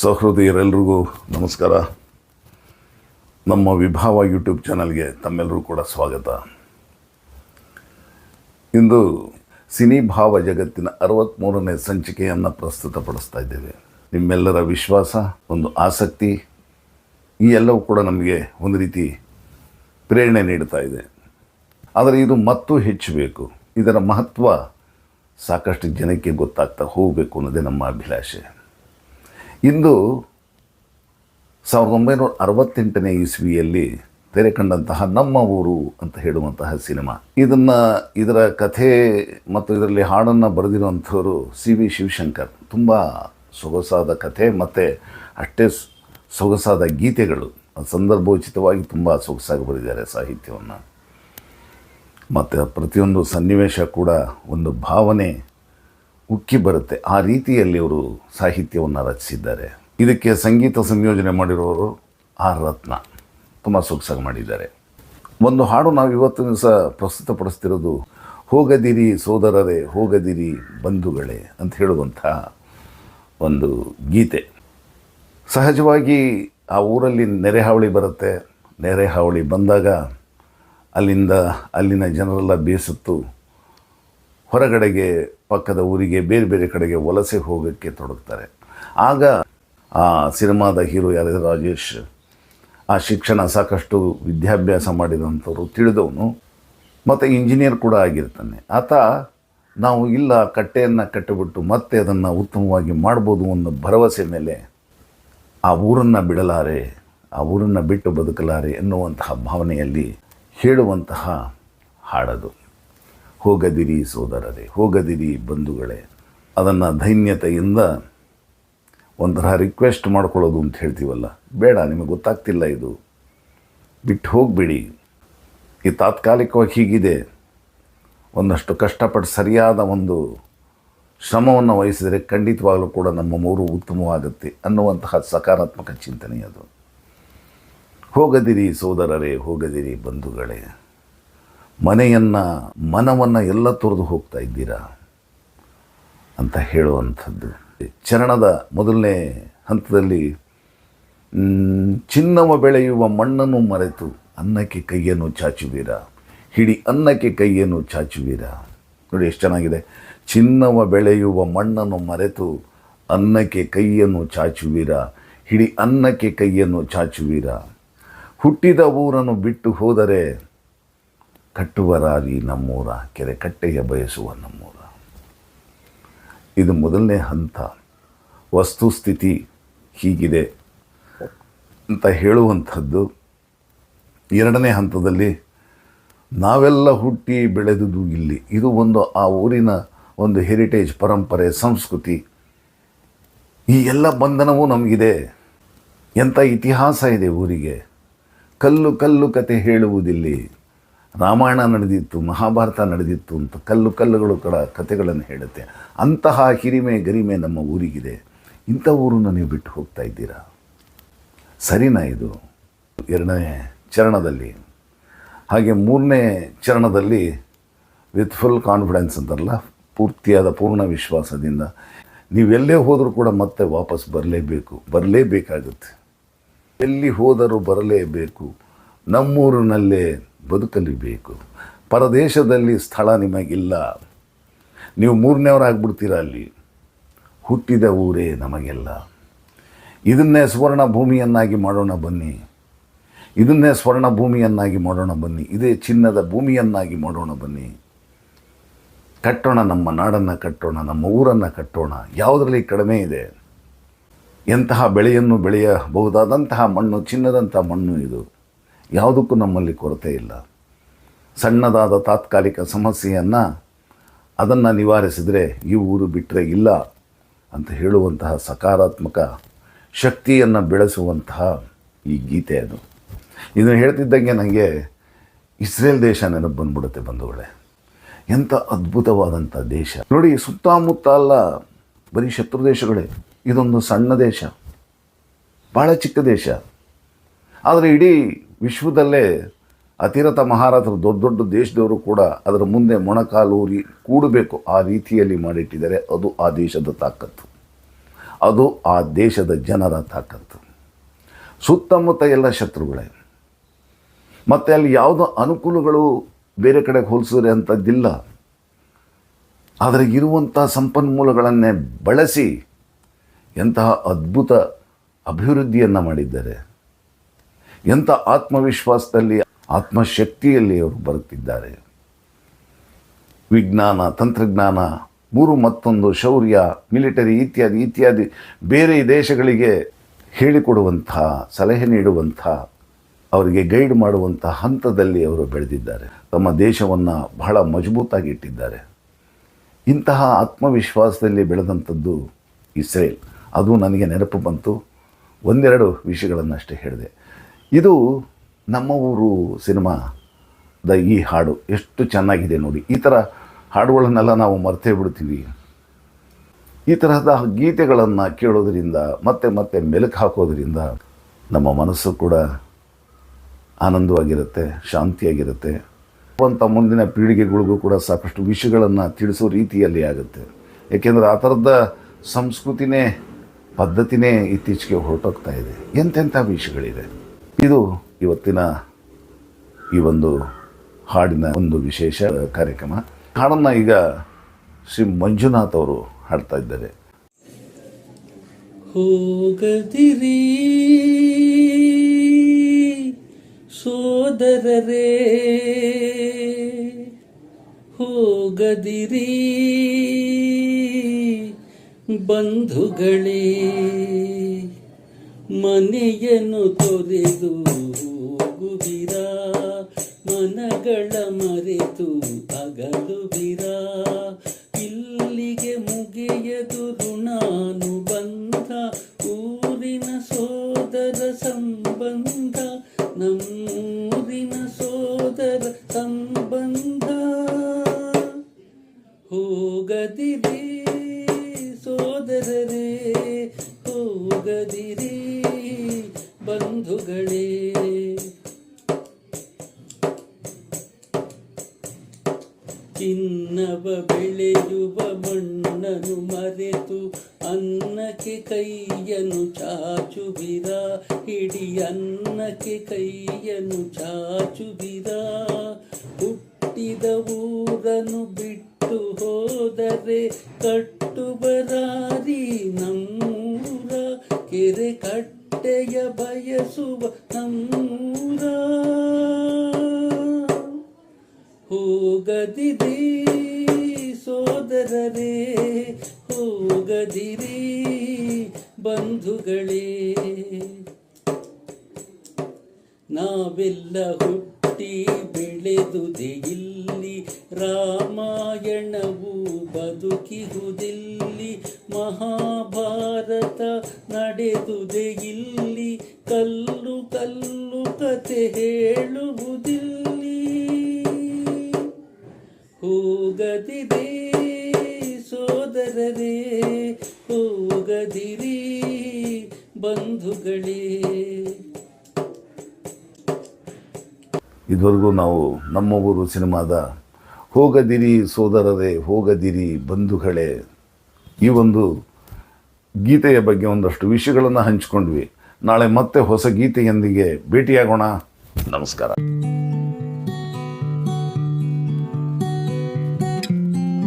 ಸಹೃದಯರೆಲ್ಲರಿಗೂ ನಮಸ್ಕಾರ. ನಮ್ಮ ವಿಭಾವ ಯೂಟ್ಯೂಬ್ ಚಾನಲ್ಗೆ ತಮ್ಮೆಲ್ಲರೂ ಕೂಡ ಸ್ವಾಗತ. ಇಂದು ಸಿನಿ ಭಾವ ಜಗತ್ತಿನ 63ನೇ ಸಂಚಿಕೆಯನ್ನು ಪ್ರಸ್ತುತಪಡಿಸ್ತಾ ಇದ್ದೇವೆ. ನಿಮ್ಮೆಲ್ಲರ ವಿಶ್ವಾಸ, ಒಂದು ಆಸಕ್ತಿ, ಈ ಎಲ್ಲವೂ ಕೂಡ ನಮಗೆ ಒಂದು ರೀತಿ ಪ್ರೇರಣೆ ನೀಡ್ತಾ ಇದೆ. ಆದರೆ ಇದು ಮತ್ತೂ ಹೆಚ್ಚಬೇಕು. ಇದರ ಮಹತ್ವ ಸಾಕಷ್ಟು ಜನಕ್ಕೆ ಗೊತ್ತಾಗ್ತಾ ಹೋಗಬೇಕು ಅನ್ನೋದೇ ನಮ್ಮ ಅಭಿಲಾಷೆ. ಇಂದು 1968ನೇ ಇಸ್ವಿಯಲ್ಲಿ ತೆರೆ ಕಂಡಂತಹ ನಮ್ಮ ಊರು ಅಂತ ಹೇಳುವಂತಹ ಸಿನಿಮಾ. ಇದರ ಕಥೆ ಮತ್ತು ಇದರಲ್ಲಿ ಹಾಡನ್ನು ಬರೆದಿರುವಂಥವರು ಸಿ ವಿ ಶಿವಶಂಕರ್. ತುಂಬ ಸೊಗಸಾದ ಕಥೆ ಮತ್ತು ಅಷ್ಟೇ ಸೊಗಸಾದ ಗೀತೆಗಳು. ಸಂದರ್ಭೋಚಿತವಾಗಿ ತುಂಬ ಸೊಗಸಾಗಿ ಬರೆದಿದ್ದಾರೆ ಸಾಹಿತ್ಯವನ್ನು. ಮತ್ತು ಪ್ರತಿಯೊಂದು ಸನ್ನಿವೇಶ ಕೂಡ ಒಂದು ಭಾವನೆ ಉಕ್ಕಿ ಬರುತ್ತೆ. ಆ ರೀತಿಯಲ್ಲಿ ಅವರು ಸಾಹಿತ್ಯವನ್ನು ರಚಿಸಿದ್ದಾರೆ. ಇದಕ್ಕೆ ಸಂಗೀತ ಸಂಯೋಜನೆ ಮಾಡಿರೋರು ಆರ್ ರತ್ನ. ತುಂಬ ಸೊಗಸಾಗಿ ಮಾಡಿದ್ದಾರೆ. ಒಂದು ಹಾಡು ನಾವು ಇವತ್ತಿನ ದಿವಸ ಪ್ರಸ್ತುತಪಡಿಸ್ತಿರೋದು ಹೋಗದಿರಿ ಸೋದರರೇ, ಹೋಗದಿರಿ ಬಂಧುಗಳೇ ಅಂತ ಹೇಳುವಂಥ ಒಂದು ಗೀತೆ. ಸಹಜವಾಗಿ ಆ ಊರಲ್ಲಿ ನೆರೆಹಾವಳಿ ಬರುತ್ತೆ. ನೆರೆಹಾವಳಿ ಬಂದಾಗ ಅಲ್ಲಿನ ಜನರೆಲ್ಲ ಬೇಸತ್ತು ಹೊರಗಡೆಗೆ, ಪಕ್ಕದ ಊರಿಗೆ, ಬೇರೆ ಬೇರೆ ಕಡೆಗೆ ವಲಸೆ ಹೋಗೋಕ್ಕೆ ತೊಡಗ್ತಾರೆ. ಆಗ ಆ ಸಿನಿಮಾದ ಹೀರೋ ಯಾರಿದ್ರೆ ರಾಜೇಶ್, ಆ ಶಿಕ್ಷಣ ಸಾಕಷ್ಟು ವಿದ್ಯಾಭ್ಯಾಸ ಮಾಡಿದಂಥವ್ರು, ತಿಳಿದವನು ಮತ್ತು ಇಂಜಿನಿಯರ್ ಕೂಡ ಆಗಿರ್ತಾನೆ. ಆತ ನಾವು ಇಲ್ಲ ಕಟ್ಟೆಯನ್ನು ಕಟ್ಟಿಬಿಟ್ಟು ಮತ್ತೆ ಅದನ್ನು ಉತ್ತಮವಾಗಿ ಮಾಡ್ಬೋದು ಅನ್ನೋ ಭರವಸೆ ಮೇಲೆ ಆ ಊರನ್ನು ಬಿಡಲಾರೆ, ಆ ಊರನ್ನು ಬಿಟ್ಟು ಬದುಕಲಾರೆ ಎನ್ನುವಂತಹ ಭಾವನೆಯಲ್ಲಿ ಹೇಳುವಂತಹ ಹಾಡದು. ಹೋಗದಿರಿ ಸೋದರರೇ, ಹೋಗದಿರಿ ಬಂಧುಗಳೇ. ಅದನ್ನು ದೈನ್ಯತೆಯಿಂದ ಒಂಥರ ರಿಕ್ವೆಸ್ಟ್ ಮಾಡ್ಕೊಳ್ಳೋದು ಅಂತ ಹೇಳ್ತೀವಲ್ಲ, ಬೇಡ, ನಿಮಗೆ ಗೊತ್ತಾಗ್ತಿಲ್ಲ, ಇದು ಬಿಟ್ಟು ಹೋಗಿಬಿಡಿ. ಈ ತಾತ್ಕಾಲಿಕವಾಗಿ ಹೀಗಿದೆ, ಒಂದಷ್ಟು ಕಷ್ಟಪಟ್ಟು ಸರಿಯಾದ ಒಂದು ಶ್ರಮವನ್ನು ವಹಿಸಿದರೆ ಖಂಡಿತವಾಗಲೂ ಕೂಡ ನಮ್ಮ ಊರು ಉತ್ತಮವಾಗುತ್ತೆ ಅನ್ನುವಂತಹ ಸಕಾರಾತ್ಮಕ ಚಿಂತನೆ ಅದು. ಹೋಗದಿರಿ ಸೋದರರೇ, ಹೋಗದಿರಿ ಬಂಧುಗಳೇ. ಮನವನ್ನು ಎಲ್ಲ ತೊರೆದು ಹೋಗ್ತಾ ಇದ್ದೀರಾ ಅಂತ ಹೇಳುವಂಥದ್ದು. ಚರಣದ ಮೊದಲನೇ ಹಂತದಲ್ಲಿ ಚಿನ್ನವ ಬೆಳೆಯುವ ಮಣ್ಣನ್ನು ಮರೆತು ಅನ್ನಕ್ಕೆ ಕೈಯನ್ನು ಚಾಚುವೀರಾ, ಹಿಡಿ ಅನ್ನಕ್ಕೆ ಕೈಯನ್ನು ಚಾಚುವೀರಾ. ನೋಡಿ ಎಷ್ಟು ಚೆನ್ನಾಗಿದೆ. ಚಿನ್ನವ ಬೆಳೆಯುವ ಮಣ್ಣನ್ನು ಮರೆತು ಅನ್ನಕ್ಕೆ ಕೈಯನ್ನು ಚಾಚುವೀರಾ, ಹಿಡಿ ಅನ್ನಕ್ಕೆ ಕೈಯನ್ನು ಚಾಚುವೀರಾ. ಹುಟ್ಟಿದ ಊರನ್ನು ಬಿಟ್ಟು ಹೋದರೆ ಕಟ್ಟುವರಾರಿ ನಮ್ಮೂರ, ಕೆರೆ ಕಟ್ಟೆಯ ಬಯಸುವ ನಮ್ಮೂರ. ಇದು ಮೊದಲನೇ ಹಂತ. ವಸ್ತುಸ್ಥಿತಿ ಹೀಗಿದೆ ಅಂತ ಹೇಳುವಂಥದ್ದು. ಎರಡನೇ ಹಂತದಲ್ಲಿ ನಾವೆಲ್ಲ ಹುಟ್ಟಿ ಬೆಳೆದುದು ಇಲ್ಲಿ. ಇದು ಆ ಊರಿನ ಒಂದು ಹೆರಿಟೇಜ್, ಪರಂಪರೆ, ಸಂಸ್ಕೃತಿ. ಈ ಎಲ್ಲ ಬಂಧನವೂ ನಮಗಿದೆ. ಎಂಥ ಇತಿಹಾಸ ಇದೆ ಊರಿಗೆ. ಕಲ್ಲು ಕತೆ ಹೇಳುವುದಿಲ್ಲಿ. ರಾಮಾಯಣ ನಡೆದಿತ್ತು, ಮಹಾಭಾರತ ನಡೆದಿತ್ತು ಅಂತ ಕಲ್ಲುಗಳು ಕೂಡ ಕಥೆಗಳನ್ನು ಹೇಳುತ್ತೆ. ಅಂತಹ ಹಿರಿಮೆ ಗರಿಮೆ ನಮ್ಮ ಊರಿಗಿದೆ. ಇಂಥ ಊರನ್ನು ನೀವು ಬಿಟ್ಟು ಹೋಗ್ತಾ ಇದ್ದೀರಾ, ಸರಿನಾ? ಇದು ಎರಡನೇ ಚರಣದಲ್ಲಿ. ಹಾಗೆ ಮೂರನೇ ಚರಣದಲ್ಲಿ ವಿತ್ ಫುಲ್ ಕಾನ್ಫಿಡೆನ್ಸ್ ಅಂತಾರಲ್ಲ, ಪೂರ್ಣ ವಿಶ್ವಾಸದಿಂದ ನೀವೆಲ್ಲೇ ಹೋದರೂ ಕೂಡ ಮತ್ತೆ ವಾಪಸ್ ಬರಲೇಬೇಕಾಗುತ್ತೆ. ಎಲ್ಲಿ ಹೋದರೂ ಬರಲೇಬೇಕು. ನಮ್ಮೂರಿನಲ್ಲೇ ಬದುಕಲಿಬೇಕು. ಪರದೇಶದಲ್ಲಿ ಸ್ಥಳ ನಿಮಗಿಲ್ಲ. ನೀವು ಮೂರನೇವರಾಗ್ಬಿಡ್ತೀರ ಅಲ್ಲಿ. ಹುಟ್ಟಿದ ಊರೇ ನಮಗೆಲ್ಲ. ಇದನ್ನೇ ಸ್ವರ್ಣ ಭೂಮಿಯನ್ನಾಗಿ ಮಾಡೋಣ ಬನ್ನಿ. ಇದೇ ಚಿನ್ನದ ಭೂಮಿಯನ್ನಾಗಿ ಮಾಡೋಣ ಬನ್ನಿ. ಕಟ್ಟೋಣ, ನಮ್ಮ ನಾಡನ್ನು ಕಟ್ಟೋಣ, ನಮ್ಮ ಊರನ್ನು ಕಟ್ಟೋಣ. ಯಾವುದರಲ್ಲಿ ಕಡಿಮೆ ಇದೆ? ಎಂತಹ ಬೆಳೆಯನ್ನು ಬೆಳೆಯಬಹುದಾದಂತಹ ಮಣ್ಣು, ಚಿನ್ನದಂಥ ಮಣ್ಣು ಇದು. ಯಾವುದಕ್ಕೂ ನಮ್ಮಲ್ಲಿ ಕೊರತೆ ಇಲ್ಲ. ಸಣ್ಣದಾದ ತಾತ್ಕಾಲಿಕ ಸಮಸ್ಯೆಯನ್ನು ಅದನ್ನು ನಿವಾರಿಸಿದರೆ ಈ ಊರು ಬಿಟ್ಟರೆ ಇಲ್ಲ ಅಂತ ಹೇಳುವಂತಹ ಸಕಾರಾತ್ಮಕ ಶಕ್ತಿಯನ್ನು ಬೆಳೆಸುವಂತಹ ಈ ಗೀತೆ ಅದು. ಇದನ್ನು ಹೇಳ್ತಿದ್ದಂಗೆ ನನಗೆ ಇಸ್ರೇಲ್ ದೇಶ ನೆನಪು ಬಂದ್ಬಿಡುತ್ತೆ ಬಂಧುಗಳೇ. ಎಂಥ ಅದ್ಭುತವಾದಂಥ ದೇಶ ನೋಡಿ. ಸುತ್ತಮುತ್ತ ಅಲ್ಲ, ಬರೀ ಶತ್ರು ದೇಶಗಳೇ. ಇದೊಂದು ಸಣ್ಣ ದೇಶ, ಭಾಳ ಚಿಕ್ಕ ದೇಶ. ಆದರೆ ಇಡೀ ವಿಶ್ವದಲ್ಲೇ ಅತಿರಥ ಮಹಾರಥರು, ದೊಡ್ಡ ದೇಶದವರು ಕೂಡ ಅದರ ಮುಂದೆ ಮೊಣಕಾಲೂರಿ ಕೂಡಬೇಕು, ಆ ರೀತಿಯಲ್ಲಿ ಮಾಡಿಟ್ಟಿದ್ದಾರೆ. ಅದು ಆ ದೇಶದ ತಾಕತ್ತು. ಅದು ಆ ದೇಶದ ಜನರ ತಾಕತ್ತು. ಸುತ್ತಮುತ್ತ ಎಲ್ಲ ಶತ್ರುಗಳೇ, ಮತ್ತು ಅಲ್ಲಿ ಯಾವುದೋ ಅನುಕೂಲಗಳು ಬೇರೆ ಕಡೆಗೆ ಹೋಲಿಸಿದ್ರೆ ಅಂಥದ್ದಿಲ್ಲ. ಆದರೆ ಇರುವಂಥ ಸಂಪನ್ಮೂಲಗಳನ್ನೇ ಬಳಸಿ ಎಂತಹ ಅದ್ಭುತ ಅಭಿವೃದ್ಧಿಯನ್ನು ಮಾಡಿದ್ದಾರೆ. ಎಂಥ ಆತ್ಮವಿಶ್ವಾಸದಲ್ಲಿ, ಆತ್ಮಶಕ್ತಿಯಲ್ಲಿ ಅವರು ಬರುತ್ತಿದ್ದಾರೆ. ವಿಜ್ಞಾನ, ತಂತ್ರಜ್ಞಾನ, ಮತ್ತೊಂದು ಶೌರ್ಯ, ಮಿಲಿಟರಿ ಇತ್ಯಾದಿ ಇತ್ಯಾದಿ ಬೇರೆ ದೇಶಗಳಿಗೆ ಹೇಳಿಕೊಡುವಂಥ, ಸಲಹೆ ನೀಡುವಂಥ, ಅವರಿಗೆ ಗೈಡ್ ಮಾಡುವಂಥ ಹಂತದಲ್ಲಿ ಅವರು ಬೆಳೆದಿದ್ದಾರೆ. ತಮ್ಮ ದೇಶವನ್ನು ಬಹಳ ಮಜಬೂತಾಗಿ ಇಟ್ಟಿದ್ದಾರೆ. ಇಂತಹ ಆತ್ಮವಿಶ್ವಾಸದಲ್ಲಿ ಬೆಳೆದಂಥದ್ದು ಇಸ್ರೇಲ್. ಅದು ನನಗೆ ನೆನಪು ಬಂತು. ಒಂದೆರಡು ವಿಷಯಗಳನ್ನಷ್ಟೇ ಹೇಳಿದೆ. ಇದು ನಮ್ಮ ಊರು ಸಿನಿಮಾದ ಈ ಹಾಡು ಎಷ್ಟು ಚೆನ್ನಾಗಿದೆ ನೋಡಿ. ಈ ಥರ ಹಾಡುಗಳನ್ನೆಲ್ಲ ನಾವು ಮರ್ತೇ ಬಿಡ್ತೀವಿ. ಈ ತರಹದ ಗೀತೆಗಳನ್ನು ಕೇಳೋದ್ರಿಂದ ಮತ್ತೆ ಮತ್ತೆ ಮೆಲುಕು ಹಾಕೋದ್ರಿಂದ ನಮ್ಮ ಮನಸ್ಸು ಕೂಡ ಆನಂದವಾಗಿರುತ್ತೆ, ಶಾಂತಿಯಾಗಿರುತ್ತೆ. ಅಂತ ಮುಂದಿನ ಪೀಳಿಗೆಗಳಿಗೂ ಕೂಡ ಸಾಕಷ್ಟು ವಿಷಯಗಳನ್ನು ತಿಳಿಸೋ ರೀತಿಯಲ್ಲಿ ಆಗುತ್ತೆ. ಏಕೆಂದರೆ ಆ ಥರದ ಸಂಸ್ಕೃತಿನೇ, ಪದ್ಧತಿನೇ ಇತ್ತೀಚೆಗೆ ಹೊರಟೋಗ್ತಾ ಇದೆ. ಎಂತೆಂಥ ವಿಷಯಗಳಿದೆ. ಇದು ಇವತ್ತಿನ ಈ ಒಂದು ಹಾಡಿನ ಒಂದು ವಿಶೇಷ ಕಾರ್ಯಕ್ರಮ. ಹಾಡನ್ನು ಈಗ ಶ್ರೀ ಮಂಜುನಾಥ್ ಅವರು ಹಾಡ್ತಾ ಇದ್ದಾರೆ. ಹೋಗದಿರಿ ಸೋದರರೇ, ಹೋಗದಿರಿ ಬಂಧುಗಳೇ, ಮನೆಯನ್ನು ತೊರೆದು ಹೋಗುವಿರಾ, ಮನಗಳ ಮರೆತು ಅಗಲುವಿರಾ. ಇಲ್ಲಿಗೆ ಮುಗಿಯದು ಋಣಾನುಬಂಧ, ಊರಿನ ಸೋದರ ಸಂಬಂಧ, ನಮ್ಮೂರಿನ ಸೋದರ ಸಂಬಂಧ. ಹೋಗದಿರಿ ಸೋದರರೇ, ಹೋಗದಿರಿ ಬಂಧುಗಳೇ. ಚಿನ್ನವ ಬೆಳೆಯುವ ಮಣ್ಣನ್ನು ಮರೆತು ಅನ್ನಕ್ಕೆ ಕೈಯನ್ನು ಚಾಚುವಿರ, ಹಿಡಿ ಅನ್ನಕ್ಕೆ ಕೈಯನ್ನು ಚಾಚುವಿರ. ಹುಟ್ಟಿದ ಊರನ್ನು ಬಿಟ್ಟು ಹೋದರೆ ಕಟ್ಟುಬರಾರಿ ನಮ್ಮೂರ, ಕೆರೆ ಕಟ್ಟೆಯ ಬಯಸುವ ನಮ್ಮೂರ. ಹೋಗದಿರಿ ಸೋದರರೇ, ಹೋಗದಿರಿ ಬಂಧುಗಳೇ. ನಾವೆಲ್ಲ ಹುಟ್ಟಿ ಬೆಳೆದುದೇ ಇಲ್ಲಿ, ರಾಮಾಯಣವು ಬದುಕಿಹುದಿಲ್ಲಿ, ಮಹಾಭಾರತ ನಡೆದುದೇ ಇಲ್ಲಿ, ಕಲ್ಲು ಕಲ್ಲು ಕತೆ ಹೇಳುವುದಿಲ್ಲಿ. ಹೋಗದಿರಿ ಸೋದರರೇ, ಹೋಗದಿರಿ ಬಂಧುಗಳೇ. ಇದುವರೆಗೂ ನಾವು ನಮ್ಮ ಊರು ಸಿನಿಮಾದ ಹೋಗದಿರಿ ಸೋದರರೇ, ಹೋಗದಿರಿ ಬಂಧುಗಳೇ, ಈ ಒಂದು ಗೀತೆಯ ಬಗ್ಗೆ ಒಂದಷ್ಟು ವಿಷಯಗಳನ್ನು ಹಂಚಿಕೊಂಡ್ವಿ. ನಾಳೆ ಮತ್ತೆ ಹೊಸ ಗೀತೆಯೊಂದಿಗೆ ಭೇಟಿಯಾಗೋಣ. ನಮಸ್ಕಾರ.